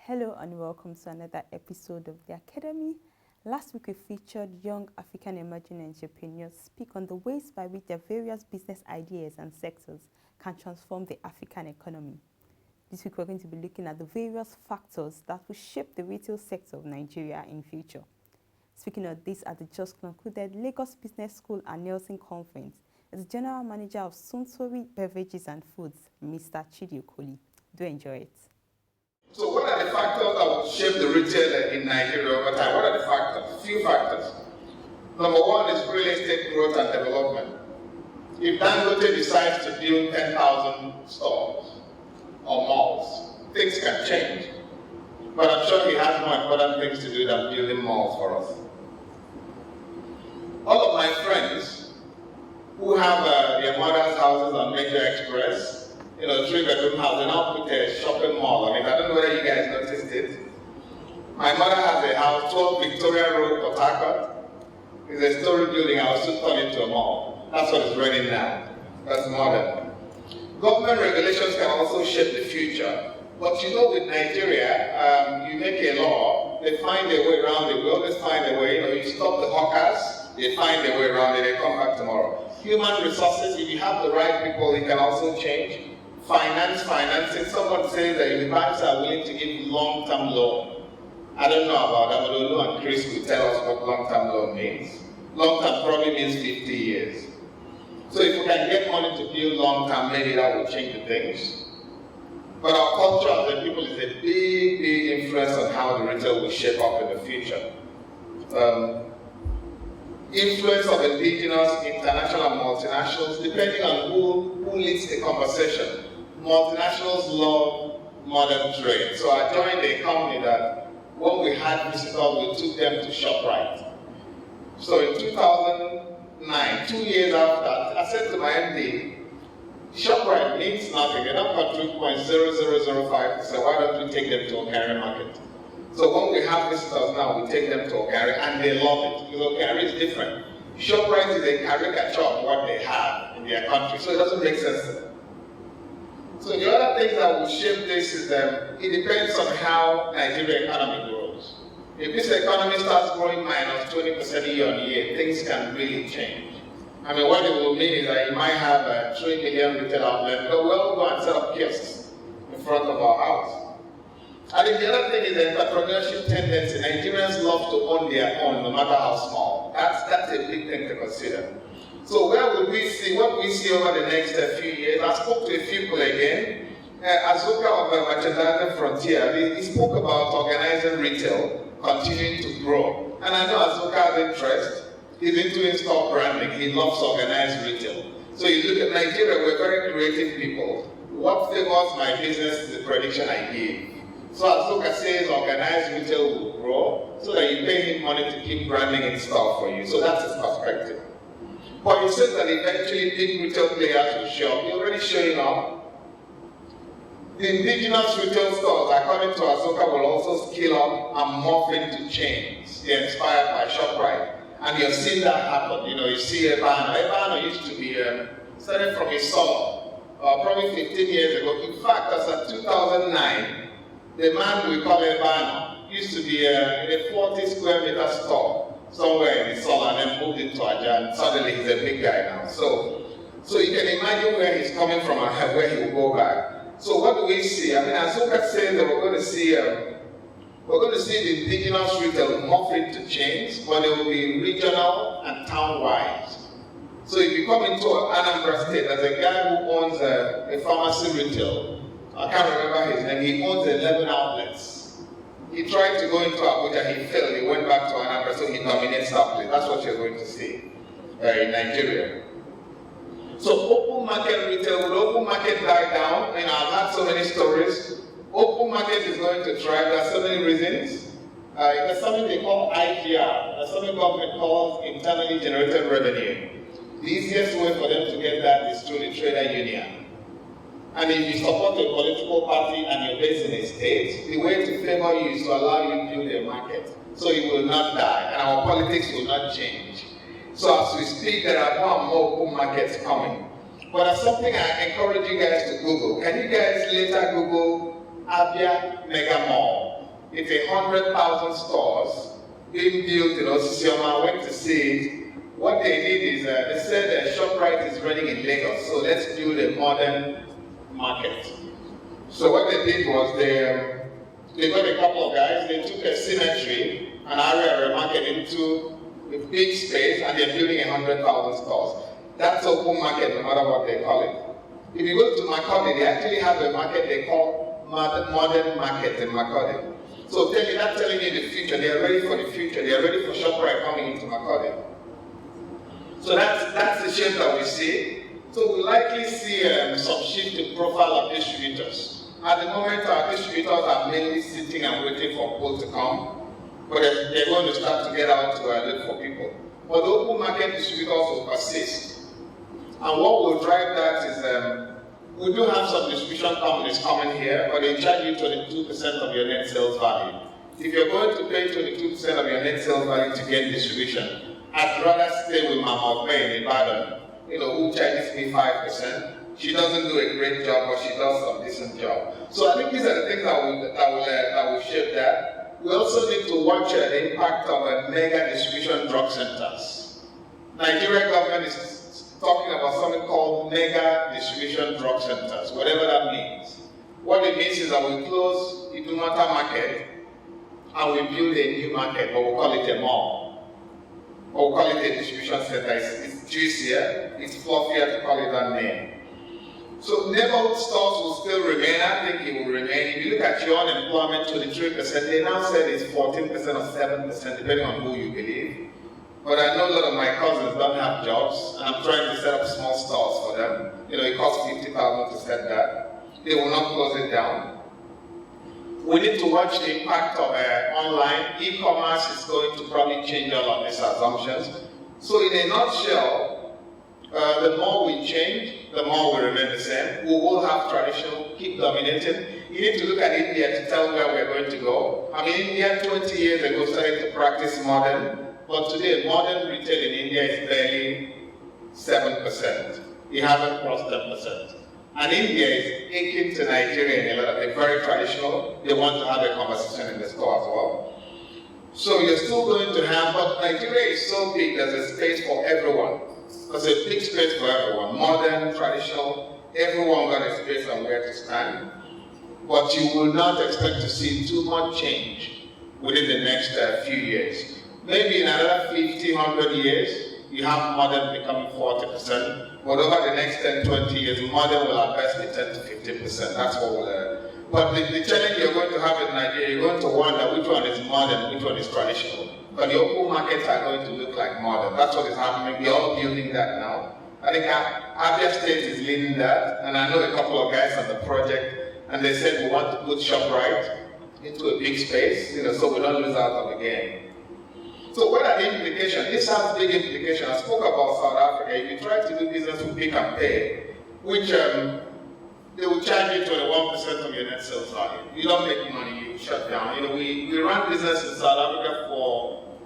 Hello and welcome to another episode of The Academy. Last week we featured young African emerging entrepreneurs speak on the ways by which their various business ideas and sectors can transform the African economy. This week we're going to be looking at the various factors that will shape the retail sector of Nigeria in future. Speaking of this at the just concluded Lagos Business School and Nielsen Conference is the General Manager of Suntory Beverages and Foods, Mr. Chidi Okoli. Do enjoy it. So what are the factors that will shape the retail in Nigeria over time? What are the factors? A few factors. Number one is real estate growth and development. If Dangote decides to build 10,000 stores or malls, things can change. But I'm sure he has more important things to do than building malls for us. All of my friends who have their mother's houses on Major Express, 3-bedroom house, they now put a shopping mall on it. I don't know whether you guys noticed it. My mother has a house, 12 Victoria Road, Port Harcourt. It's a story building. I will soon turn it into a mall. That's what it's running now. That's modern. Government regulations can also shape the future. But with Nigeria, you make a law, they find a way around it. We always find a way. You stop the hawkers, they find a way around it, they come back tomorrow. Human resources, if you have the right people, it can also change. Financing. Someone says that if the banks are willing to give long-term loan. I don't know about that, but Olu and Chris will tell us what long-term loan means. Long-term probably means 50 years. So if we can get money to build long-term, maybe that will change the things. But our culture as a people is a big influence on how the retail will shape up in the future. Influence of indigenous, international, and multinationals, depending on who leads the conversation. Multinationals love modern trade. So I joined a company that when we had visitors, we took them to ShopRite. So in 2009, 2 years after that, I said to my MD, ShopRite means nothing. They don't contribute 0.0005. So why don't we take them to Okari market? So when we have visitors now, we take them to Okari and they love it. Because Okari is different. ShopRite is a caricature of what they have in their country. So it doesn't make sense to them. So the other thing that will shape this is that it depends on how Nigerian economy grows. If this economy starts growing minus 20% year on year, things can really change. I mean, what it will mean is that you might have a 3 million retail outlet, but we'll go and set up kiosks in front of our house. I think the other thing is the entrepreneurship tendency. Nigerians love to own their own, no matter how small. That's a big thing to consider. So where would we see, what we see over the next few years? I spoke to a few people again. Azuka of Merchandising Frontier, he spoke about organizing retail, continuing to grow. And I know Azuka has interest. He's into in-store branding. He loves organized retail. So you look at Nigeria, we're very creative people. What favors my business is the prediction I give. So Azuka says organized retail will grow so that you pay him money to keep branding in store for you. So that's his perspective. But he says that eventually big retail players will show up. They're already showing up. The indigenous retail stores, according to Azuka, will also scale up and morph into chains. They're inspired by ShopRite. And you've seen that happen. You see Ebano. Ebano used to be started from a summer, probably 15 years ago. In fact, as of 2009, the man we call Ebano used to be in a 40 square meter store somewhere in the Sol and then moved into Aja, and suddenly he's a big guy now. So you can imagine where he's coming from and where he will go back. So what do we see? I mean, Azuka says that we're going to see the indigenous retail morph into chains, but they will be regional and town-wise. So if you come into Anambra State, there's a guy who owns a pharmacy retail. I can't remember his name. He owns 11 outlets. He tried to go into Abuja, he failed. He went back to Anambra, so he dominates that place. That's what you're going to see in Nigeria. So open market retail, will open market die down? I've had so many stories. Open market is going to thrive. There are so many reasons. There's something they call IGR. There's something government calls internally generated revenue. The easiest way for them to get that is through the trader union. And if you support a political party and you're based in a state, the way to favor you is to allow you to build a market. So it will not die, and our politics will not change. So as we speak, there are more and more open markets coming. But that's something I encourage you guys to Google. Can you guys later Google Abia Mega Mall? It's 100,000 stores being built in Osisioma. I went to see it. What they did is they said ShopRite is running in Lagos, so let's build a modern market. So what they did was they got a couple of guys, they took a cemetery, an area of a market into a big space, and they're building 100,000 stores. That's open market, no matter what they call it. If you go to Macaulay, they actually have a market they call modern market in Macaulay. So that's telling you the future. They are ready for the future. They are ready for ShopRite coming into Macaulay. So that's the shape that we see. So we likely see some shift in profile of distributors. At the moment, our distributors are mainly sitting and waiting for people to come, but they're going to start to get out to look for people. But the open market distributors will persist. And what will drive that is, we do have some distribution companies coming here, but they charge you 22% of your net sales value. If you're going to pay 22% of your net sales value to get distribution, I'd rather stay with Mama Bay in Ibadan, who charges me 5%. She doesn't do a great job, but she does some decent job. So I think these are the things that will shape that. We also need to watch the impact of mega distribution drug centers. Nigerian government is talking about something called mega distribution drug centers, whatever that means. What it means is that we close Idumota market and we build a new market, but we'll call it a mall. Or we'll call it a distribution center. It's juicier, it's fluffier to call it that name. So neighborhood stores will still remain. I think it will remain. If you look at your unemployment, 23%, they now said it's 14% or 7%, depending on who you believe. But I know a lot of my cousins don't have jobs, and I'm trying to set up small stores for them. It costs 50,000 to set that. They will not close it down. We need to watch the impact of online. E-commerce is going to probably change all of these assumptions. So in a nutshell, the more we change, the more we remain the same. We will have traditional, keep dominating. You need to look at India to tell where we're going to go. I mean, India 20 years ago started to practice modern, but today modern retail in India is barely 7%. We haven't crossed 10%. And India is akin to Nigeria in a lot of they're very traditional. They want to have a conversation in the store as well. So you're still going to have, but Nigeria is so big, there's a space for everyone. There's a big space for everyone. Modern, traditional, everyone got a space on where to stand. But you will not expect to see too much change within the next few years. Maybe in another 50, 100 years, you have modern becoming 40%. But over the next 10, 20 years, modern will at best be 10 to 15%. That's what we'll But the challenge you're going to have in Nigeria, you're going to wonder which one is modern, which one is traditional. But the open markets are going to look like modern. That's what is happening. We're all building that now. I think Abia State is leading that, and I know a couple of guys on the project, and they said we want to put ShopRite into a big space, so we don't lose out on the game. So what are the implications? This has big implications. I spoke about South Africa. If you try to do business with Pick and Pay, which they will charge you 21% of your net sales value. You don't make money, you shut down. We ran business in South Africa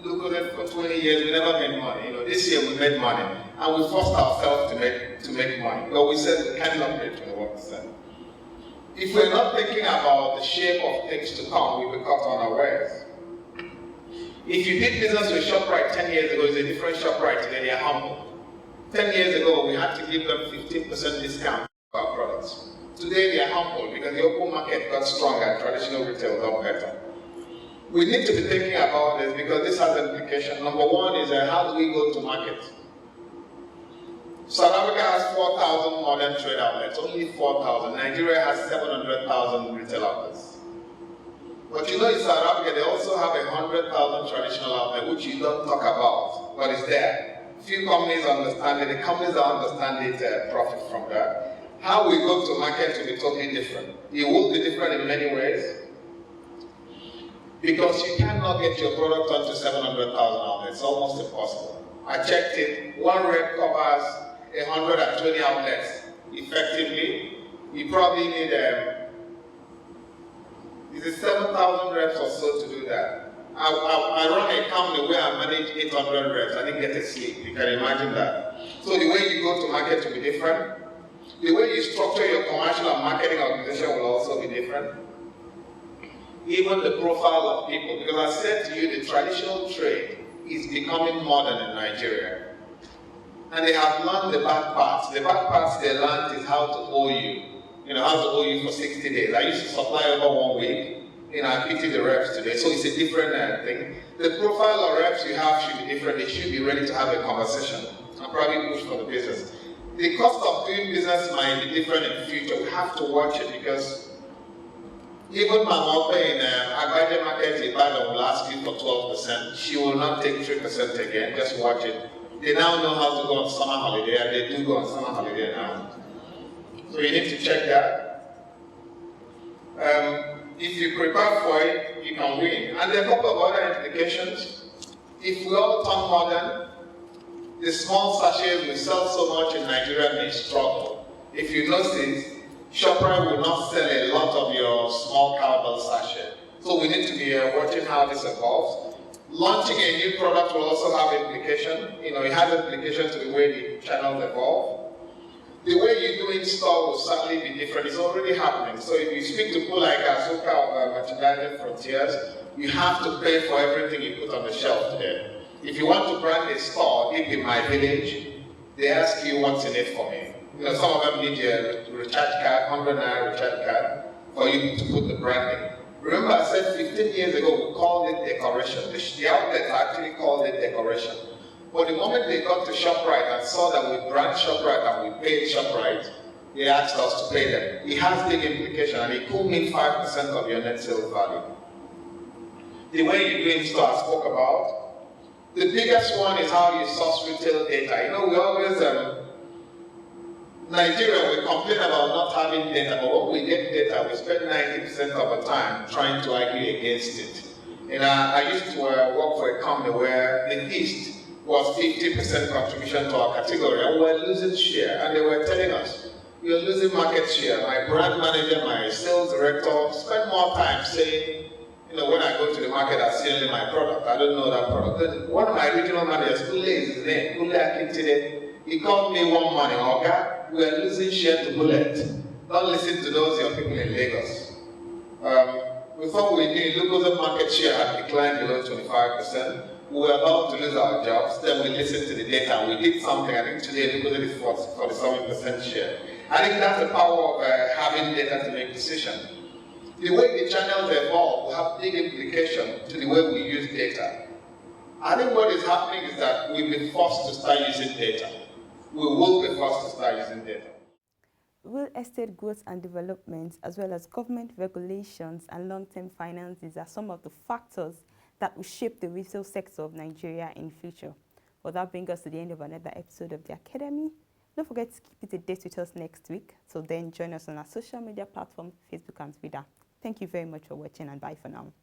look at it for 20 years, we never made money. This year we made money, and we forced ourselves to make money. But we said we cannot pay 21%. If we're not thinking about the shape of things to come, we will be caught unawares. If you did business with ShopRite 10 years ago, it's a different ShopRite today, they are humble. 10 years ago, we had to give them 15% discount for our products. Today, they are humble because the open market got stronger and traditional retail got better. We need to be thinking about this because this has implications. Number one is how do we go to market? South Africa has 4,000 modern trade outlets, only 4,000. Nigeria has 700,000 retail outlets. But in South Africa, they also have 100,000 traditional outlets, which you don't talk about, but it's there. Few companies understand it. The companies that understand it profit from that. How we go to market will be totally different. It will be different in many ways because you cannot get your product onto 700,000 outlets. It's almost impossible. I checked it. One rep covers 120 outlets effectively. You probably need 7,000 reps or so to do that. I run a company where I manage 800 reps. I didn't get a sleep. You can imagine that. So the way you go to market will be different. The way you structure your commercial and marketing organization will also be different. Even the profile of people, because I said to you, the traditional trade is becoming modern in Nigeria. And they have learned the bad parts. The bad parts they learned is how to owe you. How to owe you for 60 days. I used to supply over 1 week. I pity the reps today, so it's a different thing. The profile of reps you have should be different. They should be ready to have a conversation and probably push for the business. The cost of doing business might be different in the future. We have to watch it because even my mother in Agbaje Market in Ibadan will ask you for 12%. She will not take 3% again. Just watch it. They now know how to go on summer holiday, and they do go on summer holiday now. So you need to check that. If you prepare for it, you can win. And there are a couple of other implications. If we all turn modern, the small sachets we sell so much in Nigeria may struggle. If you notice, ShopRite will not sell a lot of your small cowbell sachet. So we need to be watching how this evolves. Launching a new product will also have implication. It has implication to the way the channels evolve. The way you do in store will certainly be different. It's already happening. So if you speak to people like Azuka of Merchandising Frontiers, you have to pay for everything you put on the shelf today. If you want to brand a store, deep in my village, they ask you what's in it for me. Some of them need a recharge card, 100 naira recharge card, for you to put the branding. Remember I said 15 years ago we called it decoration. The outlets actually called it decoration. But the moment they got to ShopRite and saw that we brand ShopRite and we paid ShopRite, they asked us to pay them. It has big implication, and it could mean 5% of your net sales value. The way you do in store I spoke about. The biggest one is how you source retail data. We always, Nigeria, we complain about not having data, but when we get data, we spend 90% of the time trying to argue against it. I used to work for a company where the East was 50% contribution to our category, and we were losing share, and they were telling us, you're losing market share. My brand manager, my sales director spent more time saying, when I go to the market, I see only my product. I don't know that product. Then one of my regional managers, Kule is his name, Kule Akintide, he called me one morning, Oga, we are losing share to Bullet. Don't listen to those young people in Lagos. Before we knew, local market share had declined below 25%. We were about to lose our jobs. Then we listened to the data and we did something. I think today local is 47% share. I think that's the power of having data to make decisions. The way the channels evolve will have big implication to the way we use data. I think what is happening is that we've been forced to start using data. We will be forced to start using data. Real estate growth and development, as well as government regulations and long-term finances, are some of the factors that will shape the retail sector of Nigeria in the future. Well, that brings us to the end of another episode of The Academy. Don't forget to keep it a date with us next week. So then join us on our social media platform, Facebook and Twitter. Thank you very much for watching, and bye for now.